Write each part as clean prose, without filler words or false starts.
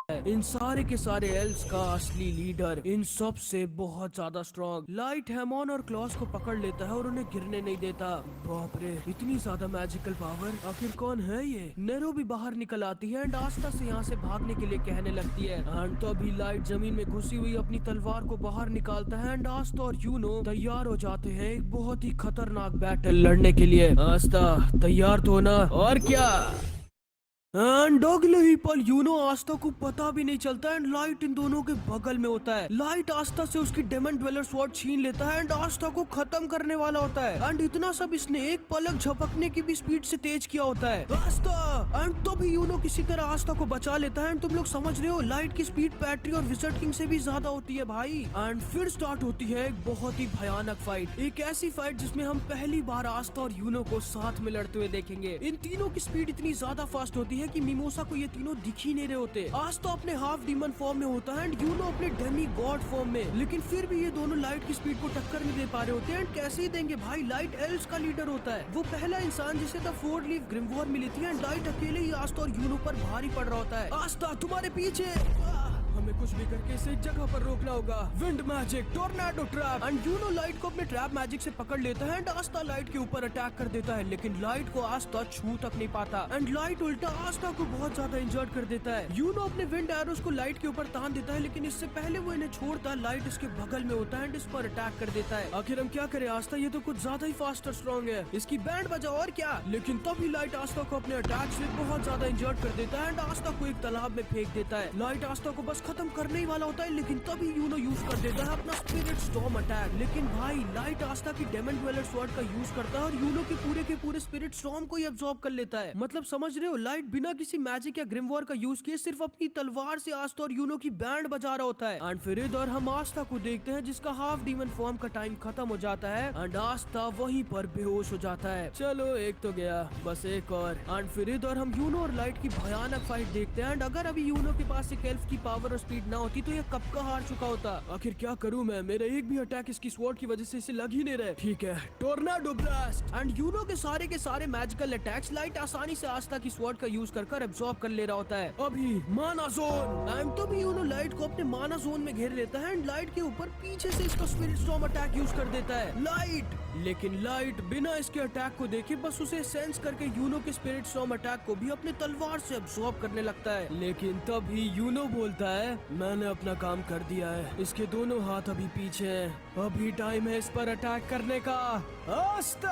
इन सारे के सारे एल्व्स का असली लीडर, इन सब से बहुत ज्यादा स्ट्रॉन्ग। लाइट हेमॉन और क्लॉस को पकड़ लेता है और उन्हें गिरने नहीं देता। बाप रे, इतनी ज्यादा मैजिकल पावर, आखिर कौन है ये? नेरो भी बाहर निकल आती है एंड आस्था से यहाँ से भागने के लिए कहने लगती है। एंड तो अभी लाइट जमीन में घुसी हुई अपनी तलवार को बाहर निकालता है एंड आस्था और यूनो तैयार हो जाते हैं एक बहुत ही खतरनाक बैटल लड़ने के लिए। आस्था तैयार तो ना? और क्या। एंड अगले ही पल यूनो आस्था को पता भी नहीं चलता एंड लाइट इन दोनों के बगल में होता है। लाइट आस्था से उसकी डेमन ड्वेलर स्वॉर्ड छीन लेता है एंड आस्था को खत्म करने वाला होता है। एंड इतना सब इसने एक पलक झपकने की भी स्पीड से तेज किया होता है। आस्था एंड तो भी यूनो किसी तरह आस्था को बचा लेता है। एंड तुम लोग समझ रहे हो, लाइट की स्पीड पैट्री और विजर्ड किंग से भी ज्यादा होती है भाई। एंड फिर स्टार्ट होती है एक बहुत ही भयानक फाइट, एक ऐसी फाइट जिसमें हम पहली बार आस्था और यूनो को साथ में लड़ते हुए देखेंगे। इन तीनों की स्पीड इतनी ज्यादा फास्ट होती है कि मिमोसा को ये तीनों दिख ही नहीं रहे होते। आस्था अपने हाफ डीमन फॉर्म में होता है एंड यूनो अपने डेमी गॉड फॉर्म में, लेकिन फिर भी ये दोनों लाइट की स्पीड को टक्कर नहीं दे पा रहे होते। एंड कैसे ही देंगे भाई, लाइट एल्व्स का लीडर होता है, वो पहला इंसान जिसे द फोर लीफ ग्रिमवॉर मिली थी। एंड लाइट अकेले ही आस्था और यूनो पर भारी पड़ रहा होता है। आस्था तुम्हारे पीछे, हमें कुछ भी करके इसे एक जगह पर रोकना होगा। Wind magic, tornado trap. And Uno light को अपने ट्रैप मैजिक से पकड़ लेता है एंड आस्था लाइट के ऊपर अटैक कर देता है, लेकिन लाइट को आस्था छू तक नहीं पाता एंड लाइट उल्टा आस्था को बहुत ज्यादा इंजर्ड कर देता है। यूनो अपने विंड एरोस को लाइट के ऊपर तान देता है, लेकिन इससे पहले वो इन्हें छोड़ता लाइट इसके बगल में होता है एंड इस पर अटैक कर देता है। आखिर हम क्या करें आस्था, ये तो कुछ ज्यादा ही फास्ट और स्ट्रॉन्ग है, इसकी बैंड बजा और क्या। लेकिन तभी लाइट आस्था को अपने अटैक से बहुत ज्यादा इंजर्ड कर देता है एंड आस्था को एक तालाब में फेंक देता है। लाइट आस्था को बस खत्म करने ही वाला होता है, लेकिन तभी यूनो यूज कर देता है अपना स्पिरिट स्टॉर्म अटैक। लेकिन भाई लाइट आस्था की डेमन ड्वेलर स्वॉर्ड का यूज करता है और यूनो के पूरे स्पिरिट स्टॉर्म को ही अब्सॉर्ब कर लेता है। मतलब समझ रहे हो, लाइट बिना किसी मैजिक या ग्रिमवॉर का यूज किए सिर्फ अपनी तलवार से आस्था और यूनो की बैंड बजा रहा होता है। एंड फिर इधर हम आस्था को देखते हैं जिसका हाफ डीमन फॉर्म का टाइम खत्म हो जाता है एंड आस्था वहीं पर बेहोश हो जाता है। चलो एक तो गया, बस एक और। एंड फिर इधर हम यूनो और लाइट की भयानक फाइट देखते हैं एंड अगर अभी यूनो के पास एक एल्फ की पावर और स्पीड ना होती तो ये कब का हार चुका होता। आखिर क्या करूं मैं, मेरा एक भी अटैक इसकी स्वॉर्ड की वजह से इसे लग ही नहीं रहे। ठीक है, टोर्नाडो ब्लास्ट। एंड यूनो के सारे मैजिकल अटैक्स लाइट आसानी से आस्था की स्वॉर्ड का यूज कर एब्सॉर्ब कर ले रहा होता है। अभी माना जोन। एंड तो भी यूनो लाइट को अपने माना जोन में घेर लेता है एंड लाइट के ऊपर पीछे से इसका स्पिरिट स्टॉर्म अटैक यूज कर देता है लाइट। लेकिन लाइट बिना इसके अटैक को देखे बस उसे सेंस करके यूनो के स्पिरिट स्टॉर्म अटैक को भी अपने तलवार से एब्सॉर्ब करने लगता है। लेकिन तभी यूनो बोलता है, मैंने अपना काम कर दिया है, इसके दोनों हाथ अभी पीछे हैं, अभी टाइम है इस पर अटैक करने का। आस्था।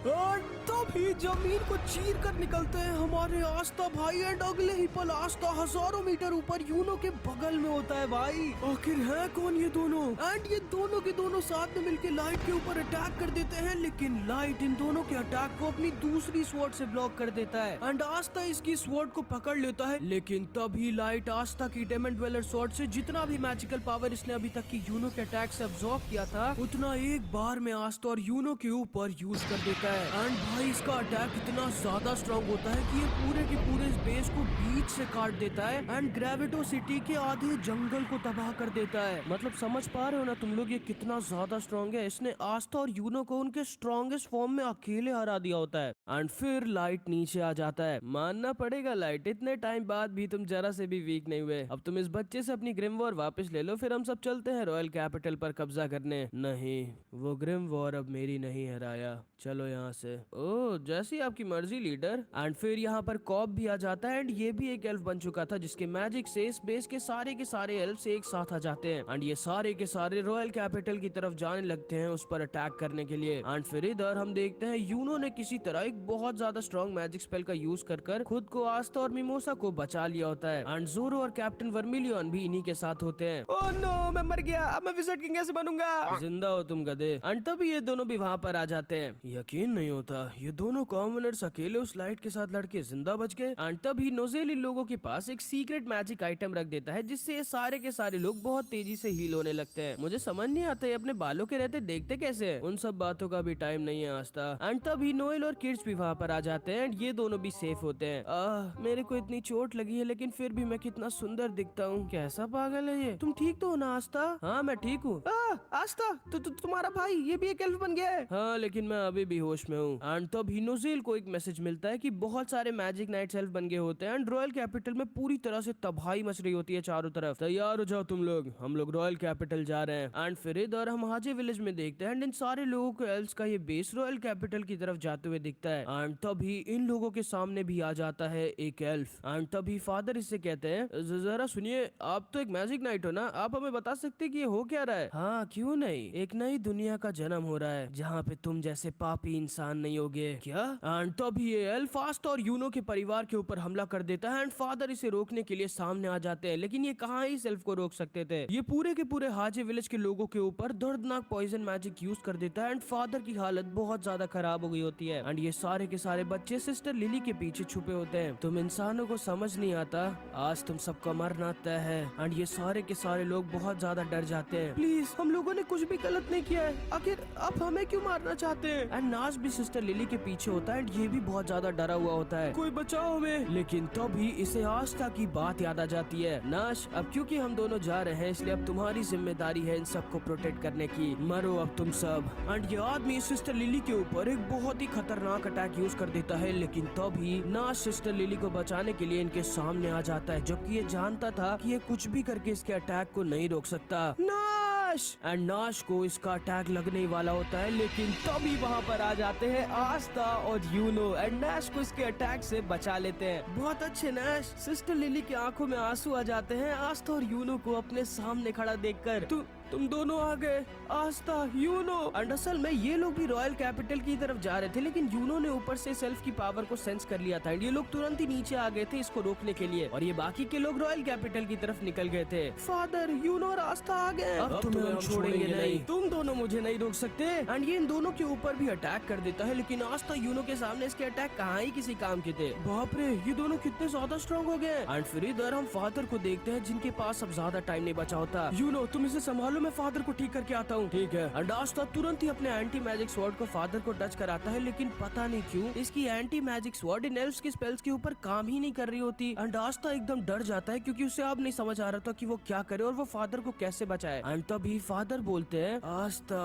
और तभी जमीन को चीर कर निकलते हैं हमारे आस्था भाई एंड अगले ही पल आस्था हजारों मीटर ऊपर यूनो के बगल में होता है भाई। आखिर है कौन ये दोनों? एंड ये दोनों के दोनों साथ में मिलकर लाइट के ऊपर अटैक कर देते हैं, लेकिन लाइट इन दोनों के अटैक को अपनी दूसरी स्वॉर्ड से ब्लॉक कर देता है एंड आस्था इसकी स्वॉर्ड को पकड़ लेता है। लेकिन तभी लाइट आस्था की डेमन ड्वेलर स्वॉर्ड से जितना भी मैजिकल पावर इसने अभी तक की यूनो के अटैक से अब्सॉर्ब किया था उतना एक बार में आस्था और यूनो के ऊपर यूज कर देता है। एंड भाई इसका अटैक इतना ज्यादा स्ट्रॉन्ग होता है कि ये पूरे के पूरे इस बेस को बीच से काट देता है एंड ग्रेविटो सिटी के आधे जंगल को तबाह कर देता है। मतलब समझ पा रहे हो ना तुम लोग, ये कितना ज्यादा स्ट्रॉन्ग है। इसने आस्था और यूनो को उनके स्ट्रॉन्गेस्ट फॉर्म में अकेले हरा दिया होता है। एंड फिर लाइट नीचे आ जाता है। मानना पड़ेगा लाइट, इतने टाइम बाद भी तुम जरा से भी वीक नहीं हुए। अब तुम इस बच्चे से अपनी ग्रिम वॉर वापस ले लो, फिर हम सब चलते हैं रॉयल कैपिटल पर कब्जा करने। नहीं, वो ग्रिम वॉर अब मेरी नहीं हराया, चलो यहाँ से। ओह, जैसी आपकी मर्जी लीडर। एंड फिर यहाँ पर कॉप भी आ जाता है एंड ये भी एक एल्फ बन चुका था जिसके मैजिक से इस बेस के सारे एल्फ एक साथ आ जाते हैं एंड ये सारे के सारे रॉयल कैपिटल की तरफ जाने लगते हैं उस पर अटैक करने के लिए। एंड फिर इधर हम देखते हैं यूनो ने किसी तरह एक बहुत ज्यादा स्ट्रॉन्ग मैजिक स्पेल का यूज कर खुद को आस्था और मिमोसा को बचा लिया होता है एंड जोरो और कैप्टन वर्मिलियन भी इन्हीं के साथ होते हैं। ओह नो, मैं मर गया, अब मैं विज़र्ड किंग कैसे बनूंगा? जिंदा हो तुम गधे। एंड तभी ये दोनों भी वहाँ पर आ जाते हैं। यकीन नहीं होता, ये दोनों कॉमनर्स अकेले उस लाइट के साथ लड़के जिंदा बच गए। एंड तभी नोजेल इन लोगों के पास एक सीक्रेट मैजिक आइटम रख देता है जिससे ये सारे के सारे लोग बहुत तेजी से हील होने लगते हैं। मुझे समझ नहीं आता ये अपने बालों के रहते देखते कैसे हैं? उन सब बातों का भी टाइम नहीं है आस्था। एंड तभी नोएल और किड्स भी वहाँ पर आ जाते हैं एंड ये दोनों भी सेफ होते हैं। मेरे को इतनी चोट लगी है लेकिन फिर भी मैं कितना सुंदर दिखता हूँ। कैसा पागल है ये? तुम ठीक तो हो ना आस्था? हाँ मैं ठीक हूँ। आस्था, तुम्हारा भाई ये भी एक एल्फ बन गया है। हाँ लेकिन मैं अभी भी होश में हूँ। एंड तभी नोजेल को एक मैसेज मिलता है कि बहुत सारे मैजिक नाइट एल्फ बन गए होते हैं एंड रॉयल कैपिटल में पूरी तरह से तबाही मच रही होती है चारों तरफ। तैयार हो जाओ तुम लोग, हम लोग रॉयल कैपिटल जा रहे हैं। एंड फिर इधर हम हाजे विलेज में देखते हैं एंड इन सारे लोगों को एल्व्स का ये बेस रॉयल कैपिटल की तरफ जाते हुए दिखता है। एंड तभी इन लोगों के सामने भी आ जाता है एक एल्फ। एंड तभी फादर इससे कहते हैं, जरा सुनिए, आप तो एक मैजिक नाइट हो ना, आप हमें बता सकते हैं कि ये हो क्या रहा है? हाँ क्यों नहीं, एक नई दुनिया का जन्म हो रहा है जहाँ पे तुम जैसे पापी इंसान नहीं होगे। क्या? एंड तभी ये एल्फ फास्ट और यूनो के परिवार के ऊपर हमला कर देता है एंड फादर इसे रोकने के लिए सामने आ जाते हैं, लेकिन ये कहाँ इस एल्फ को रोक सकते थे। ये पूरे के पूरे हाजे विलेज के लोगों के ऊपर दर्दनाक पॉइजन मैजिक यूज कर देता है एंड फादर की हालत बहुत ज्यादा खराब हो गई होती है। एंड ये सारे के सारे बच्चे सिस्टर लिली के पीछे छुपे होते हैं। तुम इंसानों को समझ नहीं आता, आज तुम सबका मरना तय है। एंड ये सारे के सारे लोग बहुत ज्यादा डर जाते हैं। प्लीज, हम लोगों ने कुछ भी गलत नहीं किया है, आखिर आप हमें क्यों मारना चाहते हैं? एंड नाश भी सिस्टर लिली के पीछे होता है एंड ये भी बहुत ज्यादा डरा हुआ होता है, कोई बचाओ हमें। लेकिन तभी इसे आस्था की बात याद आ जाती है। नाश, अब क्योंकि हम दोनों जा रहे हैं इसलिए अब तुम्हारी जिम्मेदारी है इन सबको प्रोटेक्ट करने की, मरो अब तुम सब। एंड ये आदमी सिस्टर लिली के ऊपर एक बहुत ही खतरनाक अटैक यूज कर देता है, लेकिन तभी नाश सिस्टर लिली को बचाने के लिए इनके सामने आ जाता है, जबकि ये जानता था कि ये कुछ भी करके इसके अटैक को नहीं रोक सकता। नाश! एंड नाश को इसका अटैक लगने ही वाला होता है, लेकिन तभी वहाँ पर आ जाते हैं आस्था और यूनो एंड नाश को इसके अटैक से बचा लेते हैं। बहुत अच्छे नाश। सिस्टर लिली की आंखों में आंसू आ जाते हैं आस्था और यूनो को अपने सामने खड़ा देखकर। तुम दोनों आ गए, आस्था, यूनो। एंड असल में ये लोग भी रॉयल कैपिटल की तरफ जा रहे थे, लेकिन यूनो ने ऊपर से सेल्फ की पावर को सेंस कर लिया था एंड ये लोग तुरंत ही नीचे आ गए थे इसको रोकने के लिए, और ये बाकी के लोग रॉयल कैपिटल की तरफ निकल गए थे। फादर, यूनो और आस्था आ गए, अब तुम्हें हम छोड़ेंगे नहीं, तुम दोनों मुझे नहीं रोक सकते। एंड ये इन दोनों के ऊपर भी अटैक कर देता है, लेकिन आस्था यूनो के सामने इसके अटैक कहाँ ही किसी काम के थे। बाप रे, ये दोनों कितने ज्यादा स्ट्रॉन्ग हो गए। एंड फिर इधर हम फादर को देखते हैं जिनके पास अब ज्यादा टाइम नहीं बचा होता। यूनो, तुम इसे संभालो, मैं फादर को ठीक करके आता हूँ। ठीक है। एंड आस्था तुरंत ही अपने एंटी मैजिक स्वॉर्ड को फादर को टच कराता है, लेकिन पता नहीं क्यों इसकी एंटी मैजिक स्वॉर्ड इन एल्व्स के स्पेल्स के ऊपर काम ही नहीं कर रही होती। एंड आस्था एकदम डर जाता है क्योंकि उसे अब नहीं समझ आ रहा था कि वो क्या करे और वो फादर को कैसे बचाए। एंड तभी फादर बोलते हैं, आस्था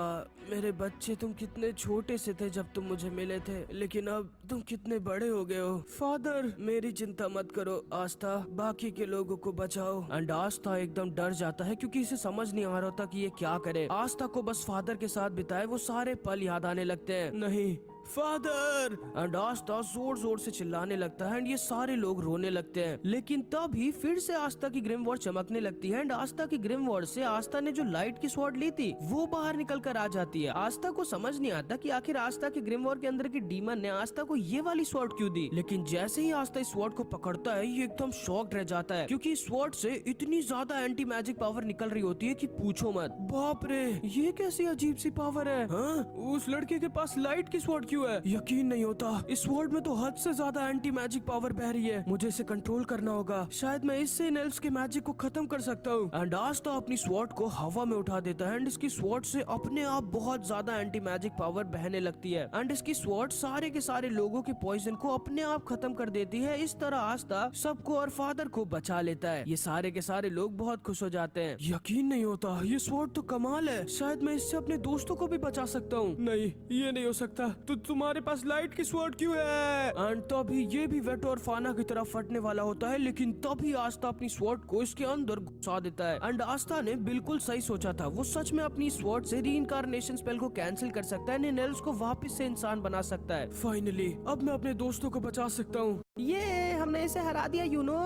मेरे बच्चे, तुम कितने छोटे से थे जब तुम मुझे मिले थे, लेकिन अब तुम कितने बड़े हो गए हो। फादर, मेरी चिंता मत करो आस्था, बाकी के लोगों को बचाओ। एंड आस्था एकदम डर जाता है क्योंकि इसे समझ नहीं आ रहा था कि ये क्या करे। आस्था को बस फादर के साथ बिताए वो सारे पल याद आने लगते हैं। नहीं फादर! एंड आस्था जोर जोर से चिल्लाने लगता है एंड ये सारे लोग रोने लगते हैं, लेकिन तभी फिर से आस्था की ग्रिम वॉर्ड चमकने लगती है एंड आस्था की ग्रिम वॉर्ड से आस्था ने जो लाइट की स्वॉर्ड ली थी वो बाहर निकल कर आ जाती है। आस्था को समझ नहीं आता कि आखिर आस्था के ग्रिम वॉर्ड के अंदर की डीमन ने आस्था को ये वाली स्वॉर्ड क्यों दी, लेकिन जैसे ही आस्था इस स्वॉर्ड को पकड़ता है ये एकदम शॉक्ड रह जाता है क्योंकि इस स्वॉर्ड से इतनी ज्यादा एंटी मैजिक पावर निकल रही होती है कि पूछो मत। बाप रे, ये कैसी अजीब सी पावर है। हाँ? उस लड़के के पास लाइट की स्वॉर्ड क्यों है? यकीन नहीं होता, इस स्वॉर्ड में तो हद से ज्यादा एंटी मैजिक पावर बह रही है। मुझे इसे कंट्रोल करना होगा, शायद मैं इससे इन एल्व्स के मैजिक को खत्म कर सकता हूँ। एंड आस्था अपनी स्वॉर्ड को हवा में उठा देता है एंड इसकी स्वॉर्ड से अपने आप बहुत ज्यादा एंटी मैजिक पावर बहने लगती है एंड इसकी स्वॉर्ड सारे के सारे लोगों के पॉइजन को अपने आप खत्म कर देती है। इस तरह आस्था सबको और फादर को बचा लेता है। ये सारे के सारे लोग बहुत खुश हो जाते हैं। यकीन नहीं होता, ये स्वॉर्ड तो कमाल है, शायद मैं इससे अपने दोस्तों को भी बचा सकता हूँ। नहीं, ये नहीं हो सकता, तो तुम्हारे पास लाइट की स्वॉर्ड क्यों है? एंड तभी ये भी वेटो और फाना की तरफ फटने वाला होता है, लेकिन तभी आस्था अपनी स्वॉर्ड को इसके अंदर घुसा देता है। एंड आस्था ने बिल्कुल सही सोचा था, वो सच में अपनी स्वॉर्ड से रीइंकार्नेशन स्पेल को कैंसिल कर सकता है, इन एल्व्स को वापस से इंसान बना सकता है। फाइनली अब मैं अपने दोस्तों को बचा सकता हूँ। ये हमने इसे हरा दिया यूनो।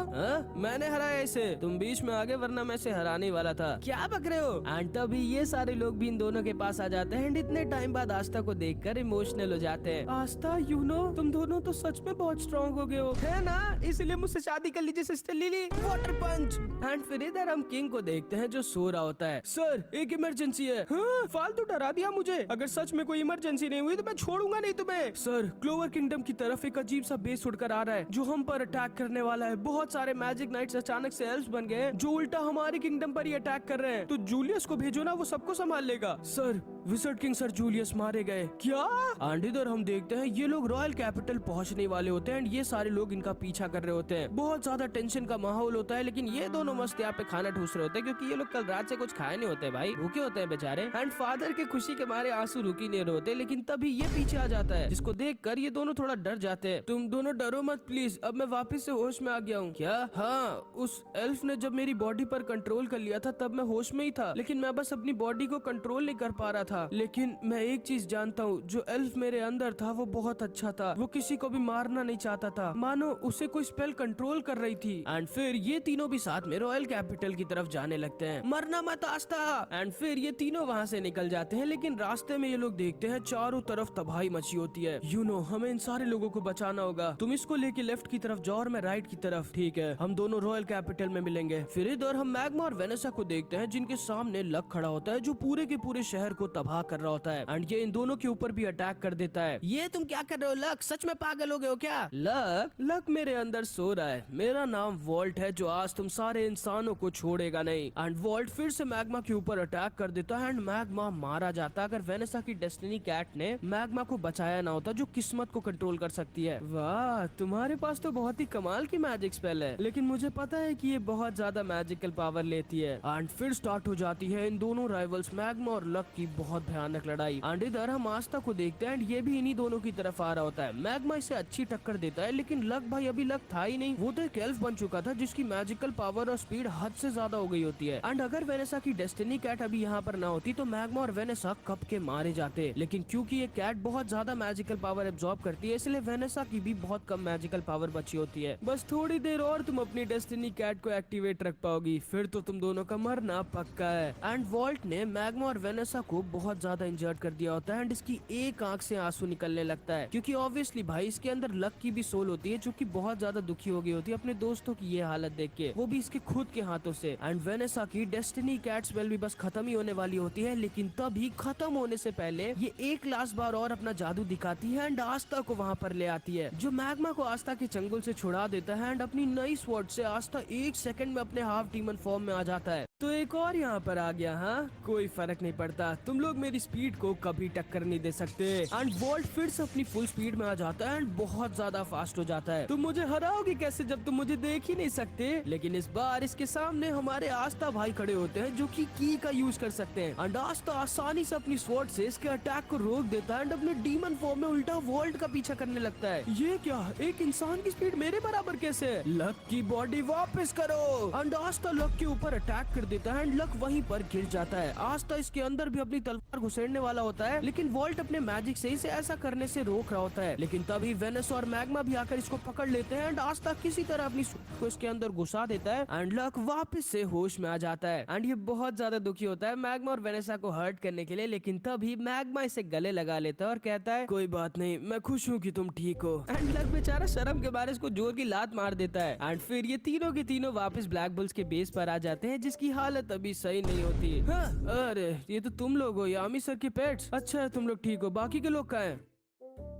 मैंने हराया इसे, तुम बीच में आगे, वरना मैं इसे हराने वाला था। क्या बक रहे हो? एंड तभी ये सारे लोग भी इन दोनों के पास आ जाते हैं एंड इतने टाइम बाद आस्था को देखकर इमोशनल हो जाते हैं। आस्था, यूनो, तुम दोनों तो सच में बहुत स्ट्रॉन्ग हो गए हो, है ना? इसलिए मुझसे शादी कर लीजिए sister Lily. Water punch. And फिर इधर हम किंग को देखते हैं जो सो रहा होता है। सर, एक इमरजेंसी है। हाँ? फालतू डरा दिया मुझे, अगर सच में कोई इमरजेंसी नहीं हुई तो मैं छोड़ूंगा नहीं तुम्हें। सर, क्लोवर किंगडम की तरफ एक अजीब सा बेस उड़कर आ रहा है जो हम पर अटैक करने वाला है। बहुत सारे मैजिक नाइट्स अचानक से एल्व्स बन गए जो उल्टा हमारे किंगडम पर ही अटैक कर रहे हैं, तो जूलियस को भेजो ना, वो सबको संभाल लेगा। Sir, wizard king sir Julius मारे गए। क्या? एंड इधर हम देखते हैं ये लोग रॉयल कैपिटल पहुंचने वाले होते हैं एंड ये सारे लोग इनका पीछा कर रहे होते हैं। बहुत ज्यादा टेंशन का माहौल होता है, लेकिन ये दोनों मस्त यहाँ पे खाना ठूस रहे होते हैं क्योंकि ये लोग कल रात से कुछ खाए नहीं होते भाई, भूखे होते हैं बेचारे। एंड फादर के खुशी के मारे आंसू रुक ही नहीं रहे होते, लेकिन तभी ये पीछे आ जाता है जिसको देखकर ये दोनों थोड़ा डर जाते हैं। तुम दोनों डरो मत प्लीज, अब मैं वापस से होश में आ गया हूँ। क्या? हाँ, उस एल्फ ने जब मेरी बॉडी पर कंट्रोल कर लिया था तब मैं होश में ही था, लेकिन मैं बस अपनी बॉडी को कंट्रोल नहीं कर पा रहा था। लेकिन मैं एक चीज जानता हूँ, जो एल्फ मेरे अंदर था वो बहुत अच्छा था, वो किसी को भी मारना नहीं चाहता था, मानो उसे कोई स्पेल कंट्रोल कर रही थी। एंड फिर ये तीनों भी साथ में रॉयल कैपिटल की तरफ जाने लगते हैं। मरना मत आस्था। एंड फिर ये तीनों वहाँ से निकल जाते हैं, लेकिन रास्ते में ये लोग देखते हैं चारों तरफ तबाही मची होती है। हमें इन सारे लोगों को बचाना होगा, तुम इसको लेके लेफ्ट की तरफ जाओ और मैं राइट की तरफ। ठीक है, हम दोनों रॉयल कैपिटल में मिलेंगे। फिर इधर हम मैग्मा और वेनेसा को देखते हैं जिनके सामने लक खड़ा होता है जो पूरे के पूरे शहर को तबाह कर रहा होता है एंड ये इन दोनों के ऊपर भी अटैक कर देता है। ये तुम क्या कर रहे हो लक? सच में पागल हो गए हो क्या? लक मेरे अंदर सो रहा है। मेरा नाम वॉल्ट है जो आज तुम सारे इंसानों को छोड़ेगा नहीं। एंड वॉल्ट फिर से मैग्मा के ऊपर अटैक कर देता है एंड मैग्मा मारा जाता। अगर वेनेसा की डेस्टिनी कैट ने मैग्मा को बचाया ना होता जो किस्मत को कंट्रोल कर सकती है। वाह, तुम्हारे पास तो बहुत ही कमाल की मैजिक स्पेल है, लेकिन मुझे पता है कि ये बहुत ज्यादा मैजिकल पावर लेती है। एंड फिर स्टार्ट हो जाती है इन दोनों राइवल्स मैग्मा और लक की बहुत भयानक लड़ाई। एंड इधर हम आस्था को देखते हैं एंड ये भी इन्हीं दोनों की तरफ आ रहा होता है। मैग्मा इसे अच्छी टक्कर देता है, लेकिन लक भाई अभी लक था ही नहीं, वो तो एक एल्फ बन चुका था जिसकी मैजिकल पावर और स्पीड हद से ज्यादा हो गई होती है। एंड अगर वेनेसा की डेस्टिनी कैट अभी यहाँ पर ना होती तो मैग्मा और वेनेसा कब के मारे जाते, लेकिन क्योंकि ये कैट बहुत ज्यादा मैजिकल पावर एब्जॉर्ब करती है इसलिए वेनेसा की भी बहुत कम मैजिकल पावर बची होती है। बस थोड़ी देर और तुम अपनी डेस्टिनी कैट को एक्टिवेट रख पाओगी, फिर तो तुम दोनों का मरना पक्का है। एंड वॉल्ट ने मैग्मा और वेनेसा को बहुत ज्यादा इंजर्ड कर दिया होता है एंड इसकी एक आंख से आंसू निकलने लगता है क्योंकि ऑब्वियसली भाई इसके अंदर लक की भी सोल होती है जो कि बहुत ज्यादा दुखी हो गई होती है अपने दोस्तों की ये हालत देख के, वो भी इसके खुद के हाथों से। एंड वेनेसा की डेस्टिनी कैट स्पेल भी बस खत्म ही होने वाली होती है, लेकिन तभी खत्म होने से पहले ये एक लास्ट बार और अपना जादू दिखाती है एंड आस्था को वहाँ पर ले आती है जो मैग्मा को आस्था के चंगुल से छुड़ा देता है एंड अपनी नई स्वॉर्ड से आस्था एक सेकंड में अपने हाफ डीमन फॉर्म में आ जाता है। तो एक और यहाँ पर आ गया। हाँ, कोई फर्क नहीं पड़ता, तुम लोग मेरी स्पीड को कभी टक्कर नहीं दे सकते। एंड वॉल्ट फिर से अपनी फुल स्पीड में आ जाता है एंड बहुत ज्यादा फास्ट हो जाता है। तुम मुझे हराओगे कैसे जब तुम मुझे देख ही नहीं सकते? लेकिन इस बार इसके सामने हमारे आस्था भाई खड़े होते हैं जो कि की का यूज कर सकते हैं एंड आस्था आसानी से अपनी स्वॉर्ड से इसके अटैक को रोक देता है एंड अपने डीमन फॉर्म में उल्टा वॉल्ट का पीछा करने लगता है। ये क्या, एक इंसान की स्पीड मेरे बराबर कैसे? लक की बॉडी वापस करो। एंड आस्था लक के ऊपर अटैक कर देता है एंड लक वहीं पर गिर जाता है। आस्था इसके अंदर भी अपनी तलवार घुसेड़ने वाला होता है, लेकिन वॉल्ट अपने मैजिक से इसे ऐसा करने से रोक रहा होता है। लेकिन तभी वेनेसा और मैग्मा भी आकर इसको पकड़ लेते हैं एंड आस्था किसी तरह अपनी सूट को इसके अंदर घुसा देता है एंड लक वापस से होश में आ जाता है। एंड ये बहुत ज्यादा दुखी होता है मैग्मा और वेनेसा को हर्ट करने के लिए, लेकिन तभी मैग्मा इसे गले लगा लेता है और कहता है कोई बात नहीं, मैं खुश हूँ कि तुम ठीक हो। एंड लक बेचारा शर्म के मारे इसको जोर की लात मार देता है एंड फिर ये तीनों के तीनों वापस ब्लैक बुल्स के बेस पर आ जाते हैं जिसकी हालत अभी सही नहीं होती। हाँ, अरे ये तो तुम लोग हो यामी सर के पेट्स। अच्छा तुम लोग ठीक हो, बाकी के लोग कहाँ हैं?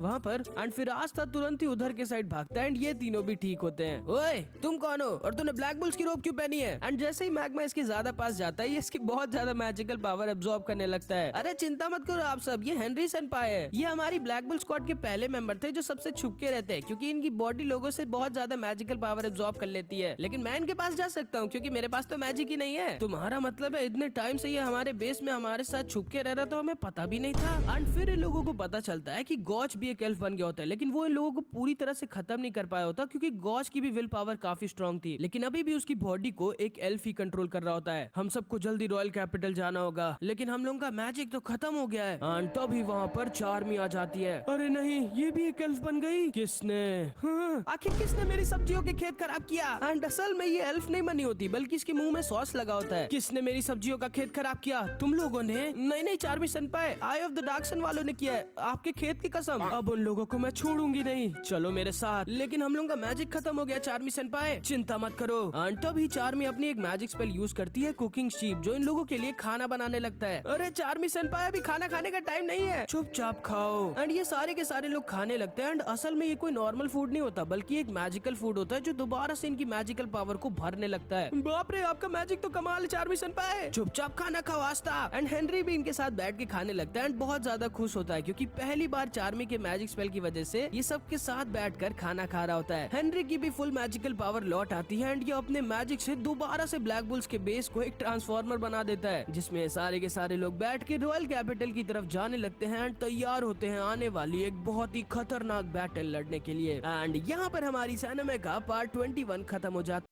वहाँ पर। एंड फिर आस्था तुरंत ही उधर के साइड भागता है एंड ये तीनों भी ठीक होते हैं। ओए तुम कौन हो और तूने ब्लैक बुल्स की रोब क्यों पहनी है? एंड जैसे ही मैग्मा इसके ज्यादा पास जाता है ये इसकी बहुत ज्यादा मैजिकल पावर एब्जॉर्ब करने लगता है। अरे चिंता मत करो आप सब, ये हेनरी सेनपाई है, ये हमारी ब्लैक बुल स्क्वाड के पहले मेंबर थे जो सबसे छुप के रहते हैं क्योंकि इनकी बॉडी लोगों से बहुत ज्यादा मैजिकल पावर एब्जॉर्ब कर लेती है, लेकिन मैं इनके पास जा सकता हूँ क्योंकि मेरे पास तो मैजिक ही नहीं है। तुम्हारा मतलब है इतने टाइम से ये हमारे बेस में हमारे साथ छुप के रह रहा तो हमें पता भी नहीं था। एंड फिर इन लोगों को पता चलता है कि गॉच भी एक एल्फ बन गया होता है, लेकिन वो इन लोगों को पूरी तरह से खत्म नहीं कर पाया होता क्योंकि गॉच की भी विल पावर काफी स्ट्रांग थी, लेकिन अभी भी उसकी बॉडी को एक एल्फ ही कंट्रोल कर रहा होता है। हम सबको जल्दी रॉयल कैपिटल जाना होगा, लेकिन हम लोगों का मैजिक तो खत्म हो गया है। एंड तभी वहाँ पर चार्मी आ जाती है। अरे नहीं, ये भी एक एल्फ बन गई। किसने? हाँ, आखिर किसने मेरी सब्जियों के खेत खराब किया? एंड असल में ये एल्फ नहीं बनी होती बल्कि इसके मुंह में सॉस लगा होता है। किसने मेरी सब्जियों का खेत खराब किया? तुम लोगों ने? नहीं चार्मी सेनपाई, आई ऑफ द डार्क सन वालों ने किया है, आपके खेत की कसम। अब उन लोगों को मैं छोड़ूंगी नहीं, चलो मेरे साथ। लेकिन हम लोगों का मैजिक खत्म हो गया चार्मी सेनपाई, चिंता मत करो। तभी चार्मी अपनी एक मैजिक स्पेल यूज करती है, कुकिंग शीप, जो इन लोगों के लिए खाना बनाने लगता है। अरे चार्मी सेनपाई, अभी खाना खाने का टाइम नहीं है, चुपचाप खाओ। एंड ये सारे के सारे लोग खाने लगते हैं। एंड असल में ये कोई नॉर्मल फूड नहीं होता, बल्कि एक मैजिकल फूड होता है जो दोबारा से इनकी मैजिकल पावर को भरने लगता है। बाप रे, आपका मैजिक तो कमाल है चार्मी सेनपाई। चुपचाप खाना खाओ आस्था। एंड हेनरी भी इनके साथ बैठ के खाने लगता है एंड बहुत ज्यादा खुश होता है, क्योंकि पहली बार चार्मी के मैजिक स्पेल की वजह से ये सबके साथ बैठकर खाना खा रहा होता है। हेनरी की भी फुल मैजिकल पावर लौट आती है एंड ये अपने मैजिक से दोबारा से ब्लैक बुल्स के बेस को एक ट्रांसफॉर्मर बना देता है, जिसमें सारे के सारे लोग बैठ के रॉयल कैपिटल की तरफ जाने लगते हैं एंड तैयार होते हैं आने वाली एक बहुत ही खतरनाक बैटल लड़ने के लिए। एंड यहाँ पर हमारी सिनेमा का पार्ट 21 खत्म हो जाता है।